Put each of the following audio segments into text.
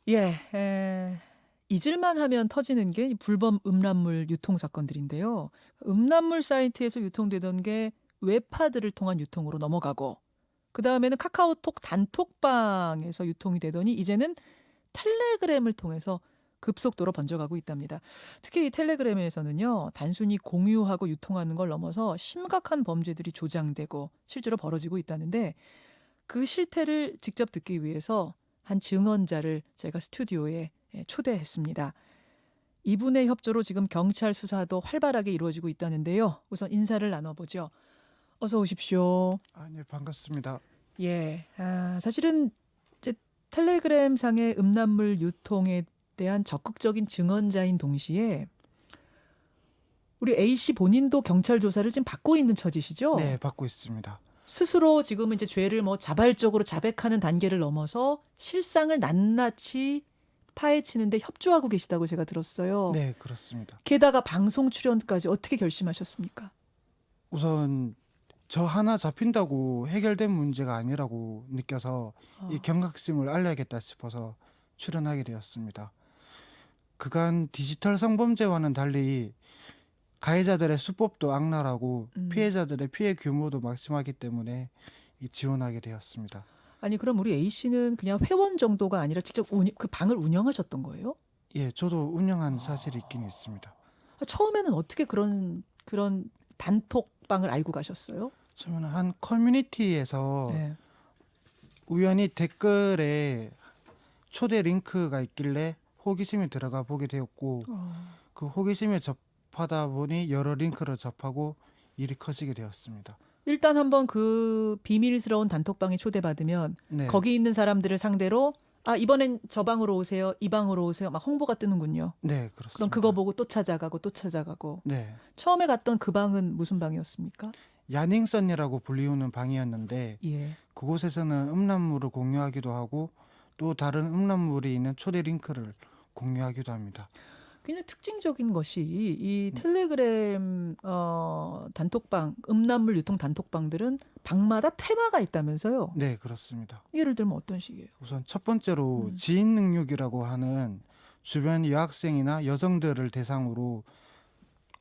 예. 잊을만 하면 터지는 게 이 불법 음란물 유통 사건들인데요. 음란물 사이트에서 유통되던 게 웹하드를 통한 유통으로 넘어가고 그다음에는 카카오톡 단톡방에서 유통이 되더니 이제는 텔레그램을 통해서 급속도로 번져가고 있답니다. 특히 이 텔레그램에서는요. 단순히 공유하고 유통하는 걸 넘어서 심각한 범죄들이 조장되고 실제로 벌어지고 있다는데 그 실태를 직접 듣기 위해서 한 증언자를 제가 스튜디오에 초대했습니다. 이분의 협조로 지금 경찰 수사도 활발하게 이루어지고 있다는데요. 우선 인사를 나눠보죠. 어서 오십시오. 네, 반갑습니다. 예, 사실은 이제 텔레그램 상의 음란물 유통에 대한 적극적인 증언자인 동시에 우리 A씨 본인도 경찰 조사를 지금 받고 있는 처지시죠? 네, 받고 있습니다. 스스로 지금은 이제 죄를 뭐 자발적으로 자백하는 단계를 넘어서 실상을 낱낱이 파헤치는데 협조하고 계시다고 제가 들었어요. 네, 그렇습니다. 게다가 방송 출연까지 어떻게 결심하셨습니까? 우선 저 하나 잡힌다고 해결된 문제가 아니라고 느껴서 이 경각심을 알려야겠다 싶어서 출연하게 되었습니다. 그간 디지털 성범죄와는 달리 가해자들의 수법도 악랄하고 피해자들의 피해 규모도 막심하기 때문에 지원하게 되었습니다. 아니 그럼 우리 A씨는 그냥 회원 정도가 아니라 직접 그 방을 운영하셨던 거예요? 예, 저도 운영한 사실이 있긴 있습니다. 처음에는 어떻게 그런 단톡방을 알고 가셨어요? 저는 한 커뮤니티에서 네. 우연히 댓글에 초대 링크가 있길래 호기심이 들어가 보게 되었고 그 호기심에 접하다 보니 여러 링크를 접하고 일이 커지게 되었습니다. 일단 한번 그 비밀스러운 단톡방에 초대받으면 네, 거기 있는 사람들을 상대로 이번엔 저 방으로 오세요. 이 방으로 오세요. 막 홍보가 뜨는군요. 네, 그렇습니다. 그럼 그거 보고 또 찾아가고 또 찾아가고. 네, 처음에 갔던 그 방은 무슨 방이었습니까? 야닝썬이라고 불리우는 방이었는데 예. 그곳에서는 음란물을 공유하기도 하고 또 다른 음란물이 있는 초대 링크를 공유하기도 합니다. 굉장히 특징적인 것이 이 텔레그램 단톡방, 음란물 유통 단톡방들은 방마다 테마가 있다면서요? 네, 그렇습니다. 예를 들면 어떤 식이에요? 우선 첫 번째로 지인 능욕이라고 하는 주변 여학생이나 여성들을 대상으로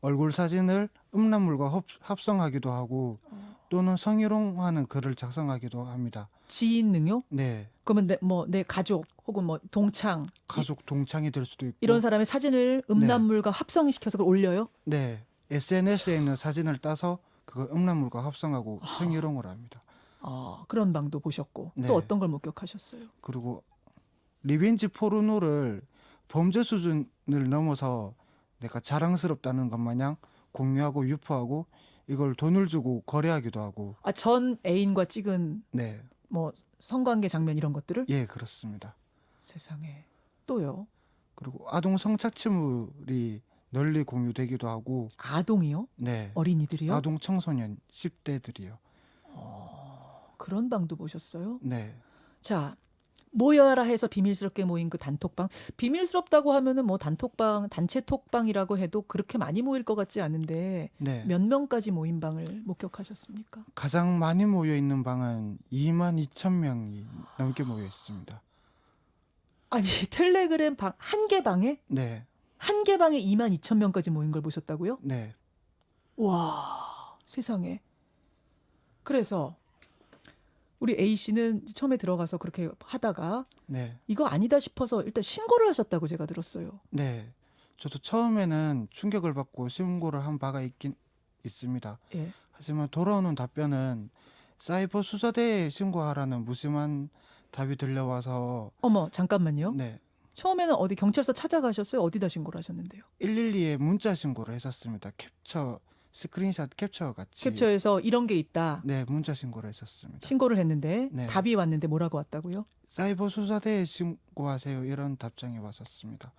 얼굴 사진을 음란물과 합성하기도 하고 또는 성희롱하는 글을 작성하기도 합니다. 지인 능욕? 네, 그러면 내 가족 혹은 뭐 동창 가족 동창이 될 수도 있고 이런 사람의 사진을 음란물과 합성시켜서 그걸 올려요? 네, SNS에 있는 사진을 따서 그걸 음란물과 합성하고 성희롱을 합니다. 그런 방도 보셨고 네. 또 어떤 걸 목격하셨어요? 그리고 리벤지 포르노를 범죄 수준을 넘어서 내가 자랑스럽다는 것 마냥 공유하고 유포하고 이걸 돈을 주고 거래하기도 하고 전 애인과 찍은 네, 뭐 성관계 장면 이런 것들을? 예, 그렇습니다. 세상에. 또요? 그리고 아동 성착취물이 널리 공유되기도 하고 아동이요? 네, 어린이들이요? 아동 청소년 10대들이요. 그런 방도 보셨어요? 네, 자, 모여라 해서 비밀스럽게 모인 그 단톡방. 비밀스럽다고 하면은 뭐 단톡방, 단체 톡방이라고 해도 그렇게 많이 모일 것 같지 않은데 네. 몇 명까지 모인 방을 목격하셨습니까? 가장 많이 모여 있는 방은 22,000명이 넘게 모여 있습니다. 아니, 텔레그램 방, 한 개 방에? 네, 한 개 방에 22,000명까지 모인 걸 보셨다고요? 네, 와, 세상에. 그래서 우리 A씨는 처음에 들어가서 그렇게 하다가 네, 이거 아니다 싶어서 일단 신고를 하셨다고 제가 들었어요. 네. 저도 처음에는 충격을 받고 신고를 한 바가 있긴 있습니다. 예. 하지만 돌아오는 답변은 사이버 수사대에 신고하라는 무심한 답이 들려와서 어머, 잠깐만요. 네, 처음에는 어디 경찰서 찾아가셨어요? 어디다 신고를 하셨는데요? 112에 문자 신고를 했었습니다. 스크린샷 캡처 같이. 캡처해서 이런 게 있다. 네, 문자 신고를 했었습니다. 신고를 했는데 네. 답이 왔는데 뭐라고 왔다고요? 사이버 수사대에 신고하세요. 이런 답장이 왔었습니다.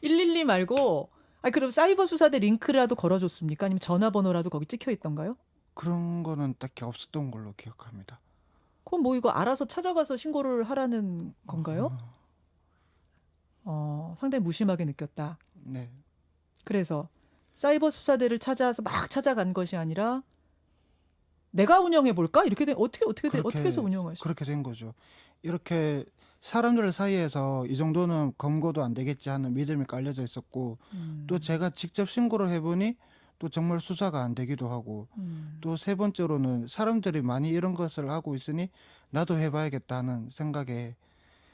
112 말고 그럼 사이버 수사대 링크라도 걸어줬습니까? 아니면 전화번호라도 거기 찍혀 있던가요? 그런 거는 딱히 없었던 걸로 기억합니다. 그럼 뭐 이거 알아서 찾아가서 신고를 하라는 건가요? 상당히 무심하게 느꼈다. 네, 그래서 사이버 수사대를 찾아서 막 찾아간 것이 아니라 내가 운영해 볼까? 이렇게 어떻게 해서 운영하시죠? 그렇게 된 거죠. 이렇게 사람들 사이에서 이 정도는 검거도 안 되겠지 하는 믿음이 깔려져 있었고 또 제가 직접 신고를 해보니 또 정말 수사가 안 되기도 하고 또 세 번째로는 사람들이 많이 이런 것을 하고 있으니 나도 해봐야겠다는 생각에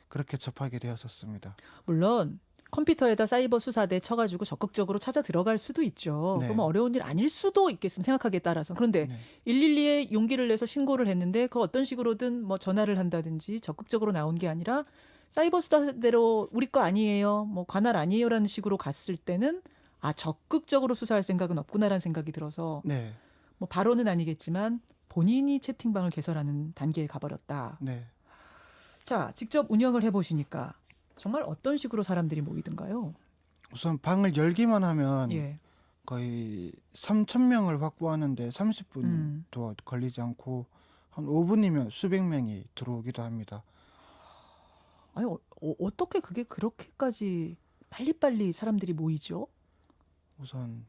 그렇게 접하게 되었었습니다. 물론 컴퓨터에다 사이버 수사대 쳐가지고 적극적으로 찾아 들어갈 수도 있죠. 네. 그럼 어려운 일 아닐 수도 있겠습니다. 생각하기에 따라서. 그런데 네. 112에 용기를 내서 신고를 했는데 그걸 어떤 식으로든 뭐 전화를 한다든지 적극적으로 나온 게 아니라 사이버 수사대로 우리 거 아니에요, 뭐 관할 아니에요라는 식으로 갔을 때는 아 적극적으로 수사할 생각은 없구나라는 생각이 들어서 네. 뭐 바로는 아니겠지만 본인이 채팅방을 개설하는 단계에 가버렸다. 네. 자, 직접 운영을 해보시니까 정말 어떤 식으로 사람들이 모이던가요? 우선 방을 열기만 하면 예. 거의 3,000명을 확보하는데 30분도 걸리지 않고 한 5분이면 수백 명이 들어오기도 합니다. 아니 어떻게 그게 그렇게까지 빨리빨리 사람들이 모이죠? 우선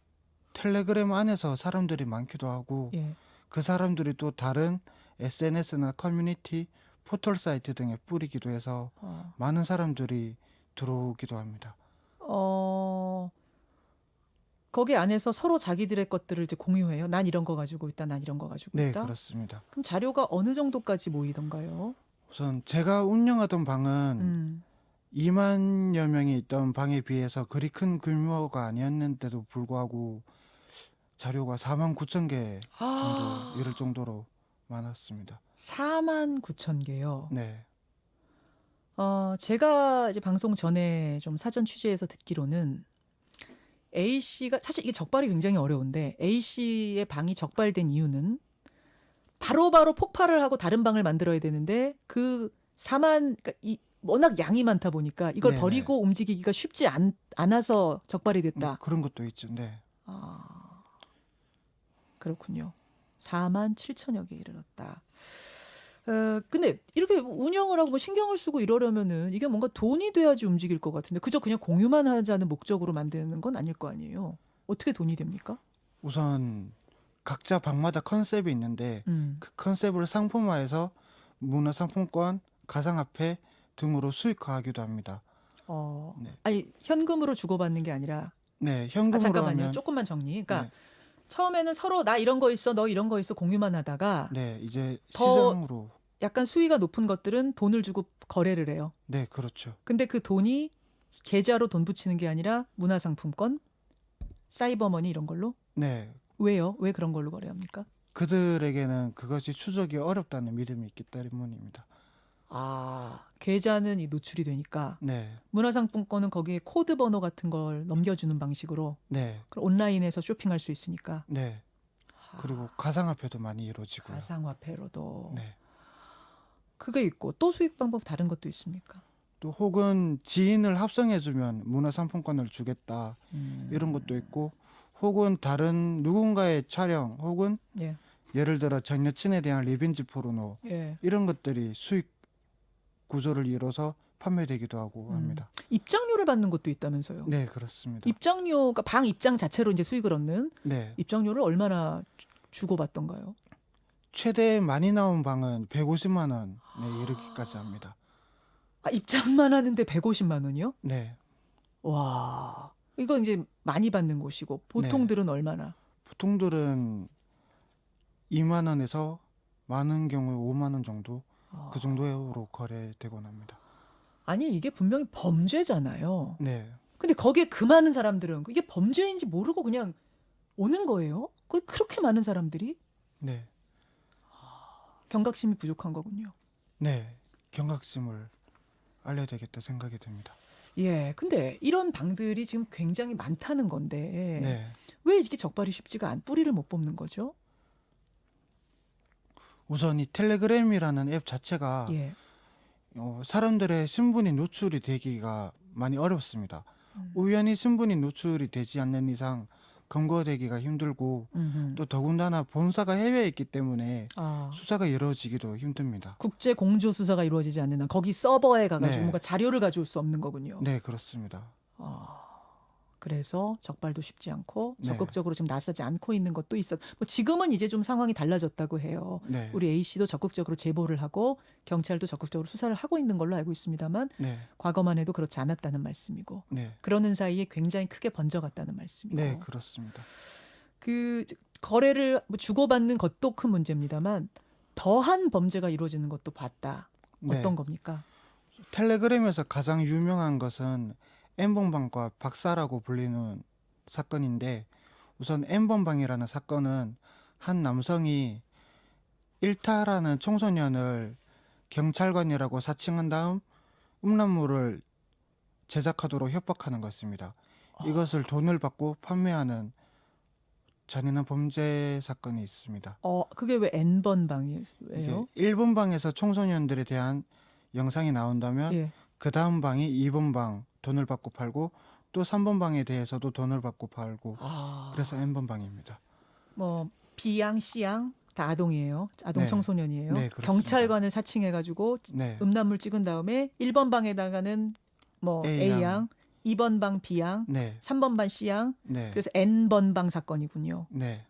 텔레그램 안에서 사람들이 많기도 하고 예. 그 사람들이 또 다른 SNS나 커뮤니티, 포털 사이트 등에 뿌리기도 해서 많은 사람들이 들어오기도 합니다. 거기 안에서 서로 자기들의 것들을 이제 공유해요. 난 이런 거 가지고 있다, 난 이런 거 가지고 네, 있다. 그렇습니다. 그럼 자료가 어느 정도까지 모이던가요? 우선 제가 운영하던 방은 2만여 명이 있던 방에 비해서 그리 큰 규모가 아니었는데도 불구하고 자료가 4만 9천 개 정도 이럴 정도로 많았습니다. 4만 9천 개요. 네. 제가 이제 방송 전에 좀 사전 취재해서 듣기로는 A 씨가 사실 이게 적발이 굉장히 어려운데 A 씨의 방이 적발된 이유는 바로바로 폭발을 하고 다른 방을 만들어야 되는데 그 4만 그러니까 워낙 양이 많다 보니까 이걸 네네. 버리고 움직이기가 쉽지 않아서 적발이 됐다. 그런 것도 있죠. 네. 아, 그렇군요. 4만 7천여 개 이르렀다. 근데 이렇게 운영을 하고 뭐 신경을 쓰고 이러려면은 이게 뭔가 돈이 돼야지 움직일 것 같은데 그저 그냥 공유만 하자는 목적으로 만드는 건 아닐 거 아니에요. 어떻게 돈이 됩니까? 우선 각자 방마다 컨셉이 있는데 그 컨셉을 상품화해서 문화상품권, 가상화폐 등으로 수익화하기도 합니다. 네. 아니 현금으로 주고받는 게 아니라 네, 현금으로 잠깐만요. 하면 조금만 정리. 그러니까 네, 처음에는 서로 나 이런 거 있어, 너 이런 거 있어 공유만 하다가 네, 이제 더 시장으로 약간 수위가 높은 것들은 돈을 주고 거래를 해요. 네, 그렇죠. 근데 그 돈이 계좌로 돈 붙이는 게 아니라 문화상품권, 사이버머니 이런 걸로? 네, 왜요? 왜 그런 걸로 거래합니까? 그들에게는 그것이 추적이 어렵다는 믿음이 있기 때문입니다. 계좌는 이 노출이 되니까 네, 문화상품권은 거기에 코드 번호 같은 걸 넘겨주는 방식으로 네, 그럼 온라인에서 쇼핑할 수 있으니까 네. 그리고 가상화폐도 많이 이루어지고요. 가상화폐로도 네. 그게 있고 또 수익 방법 다른 것도 있습니까? 또 혹은 지인을 합성해주면 문화상품권을 주겠다 이런 것도 있고 혹은 다른 누군가의 촬영 혹은 예. 예를 들어 전 여친에 대한 리벤지 포르노 예. 이런 것들이 수익 구조를 이뤄서 판매되기도 하고 합니다. 입장료를 받는 것도 있다면서요? 네, 그렇습니다. 입장료가 방 입장 자체로 이제 수익을 얻는 네, 입장료를 얼마나 주고 받던가요? 최대 많이 나온 방은 150만 원에 이르기까지 합니다. 입장만 하는데 150만 원이요? 네, 와, 이건 이제 많이 받는 곳이고 보통들은 얼마나? 보통들은 2만 원에서 많은 경우에 5만 원 정도 그 정도로 거래되곤 합니다. 아니 이게 분명히 범죄잖아요. 네, 근데 거기에 그 많은 사람들은 이게 범죄인지 모르고 그냥 오는 거예요? 그렇게 많은 사람들이? 네, 경각심이 부족한 거군요. 네, 경각심을 알려야 되겠다 생각이 듭니다. 예, 근데 이런 방들이 지금 굉장히 많다는 건데 네, 왜 이게 적발이 쉽지가 뿌리를 못 뽑는 거죠? 우선 이 텔레그램이라는 앱 자체가 예. 사람들의 신분이 노출이 되기가 많이 어렵습니다. 우연히 신분이 노출이 되지 않는 이상 검거되기가 힘들고 또 더군다나 본사가 해외에 있기 때문에 수사가 이루어지기도 힘듭니다. 국제 공조 수사가 이루어지지 않는 한 거기 서버에 가가지고 네. 뭔가 자료를 가져올 수 없는 거군요. 네, 그렇습니다. 그래서 적발도 쉽지 않고 네. 적극적으로 좀 나서지 않고 있는 것도 있어. 뭐 지금은 이제 좀 상황이 달라졌다고 해요. 네. 우리 A 씨도 적극적으로 제보를 하고 경찰도 적극적으로 수사를 하고 있는 걸로 알고 있습니다만 네. 과거만 해도 그렇지 않았다는 말씀이고 네. 그러는 사이에 굉장히 크게 번져갔다는 말씀이고 네, 그렇습니다. 그 거래를 뭐 주고받는 것도 큰 문제입니다만 더한 범죄가 이루어지는 것도 봤다. 네. 어떤 겁니까? 텔레그램에서 가장 유명한 것은 N번방과 박사라고 불리는 사건인데 우선 N번방이라는 사건은 한 남성이 일타라는 청소년을 경찰관이라고 사칭한 다음 음란물을 제작하도록 협박하는 것입니다. 이것을 돈을 받고 판매하는 잔인한 범죄 사건이 있습니다. 그게 왜 N번 방이에요? 이게 1번 방에서 청소년들에 대한 영상이 나온다면 예. 그 다음 방이 2번 방 돈을 받고 팔고 또 3번 방에 대해서도 돈을 받고 팔고 그래서 N번 방입니다. 뭐 B양, C양 다 아동이에요. 아동 네. 청소년이에요. 네, 그렇습니다. 경찰관을 사칭해가지고 네. 음란물 찍은 다음에 1번 방에다가는 뭐 A양. A양, 2번 방 B양, 네. 3번 방 C양. 네. 그래서 N번 방 사건이군요. 네.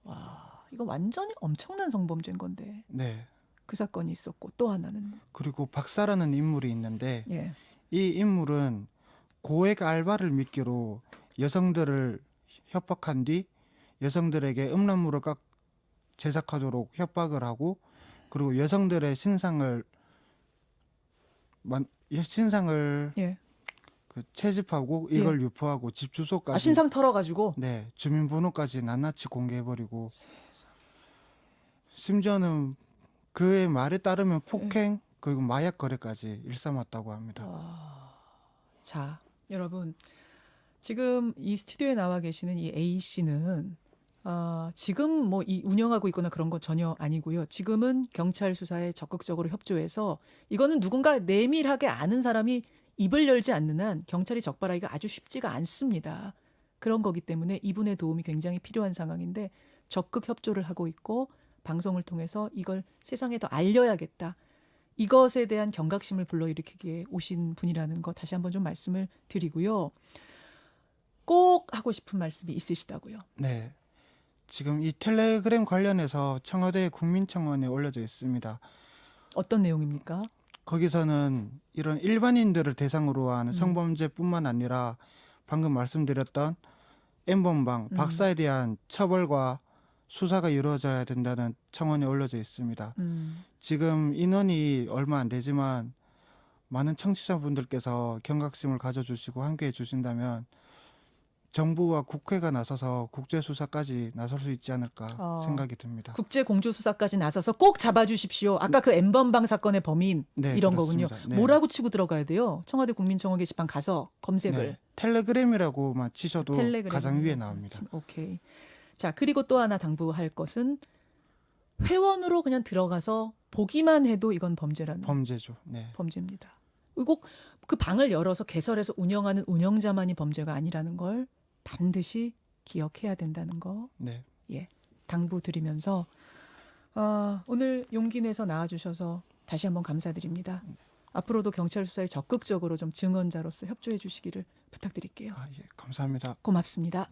와, 이거 완전히 엄청난 성범죄인 건데 네. 그 사건이 있었고 또 하나는 그리고 박사라는 인물이 있는데 예. 이 인물은 고액 알바를 미끼로 여성들을 협박한 뒤 여성들에게 음란물을 제작하도록 협박을 하고 그리고 여성들의 신상을 예. 채집하고 이걸 유포하고 집 주소까지 신상 털어가지고 네 주민번호까지 낱낱이 공개해버리고 심지어는 그의 말에 따르면 폭행 그리고 마약 거래까지 일삼았다고 합니다. 자, 여러분 지금 이 스튜디오에 나와 계시는 이 A 씨는 지금 뭐 이 운영하고 있거나 그런 건 전혀 아니고요. 지금은 경찰 수사에 적극적으로 협조해서 이거는 누군가 내밀하게 아는 사람이 입을 열지 않는 한 경찰이 적발하기가 아주 쉽지가 않습니다. 그런 거기 때문에 이분의 도움이 굉장히 필요한 상황인데 적극 협조를 하고 있고 방송을 통해서 이걸 세상에 더 알려야겠다. 이것에 대한 경각심을 불러일으키기에 오신 분이라는 거 다시 한번 좀 말씀을 드리고요. 꼭 하고 싶은 말씀이 있으시다고요. 네. 지금 이 텔레그램 관련해서 청와대 국민청원에 올려져 있습니다. 어떤 내용입니까? 거기서는 이런 일반인들을 대상으로 한 성범죄뿐만 아니라 방금 말씀드렸던 N번방, 박사에 대한 처벌과 수사가 이루어져야 된다는 청원에 올려져 있습니다. 지금 인원이 얼마 안 되지만 많은 청취자분들께서 경각심을 가져주시고 함께해 주신다면 정부와 국회가 나서서 국제수사까지 나설 수 있지 않을까 생각이 듭니다. 국제공조수사까지 나서서 꼭 잡아주십시오. 아까 그 N번방 사건의 범인 네, 이런 그렇습니다. 거군요. 네. 뭐라고 치고 들어가야 돼요? 청와대 국민청원 게시판 가서 검색을. 네, 텔레그램이라고만 치셔도 텔레그램. 가장 위에 나옵니다. 오케이. 자, 그리고 또 하나 당부할 것은 회원으로 그냥 들어가서 보기만 해도 이건 범죄라는 범죄죠. 네. 범죄입니다. 꼭 그 방을 열어서 개설해서 운영하는 운영자만이 범죄가 아니라는 걸 반드시 기억해야 된다는 거 네. 당부드리면서 오늘 용기 내서 나와주셔서 다시 한번 감사드립니다. 앞으로도 경찰 수사에 적극적으로 좀 증언자로서 협조해 주시기를 부탁드릴게요. 예, 감사합니다. 고맙습니다.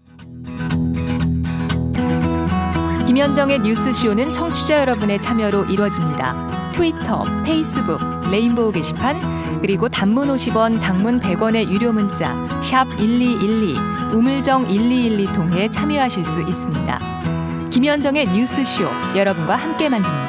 김현정의 뉴스쇼는 청취자 여러분의 참여로 이루어집니다. 트위터, 페이스북, 레인보우 게시판, 그리고 단문 50원, 장문 100원의 유료 문자 샵 1212, 우물정 1212 통해 참여하실 수 있습니다. 김현정의 뉴스쇼, 여러분과 함께 만듭니다.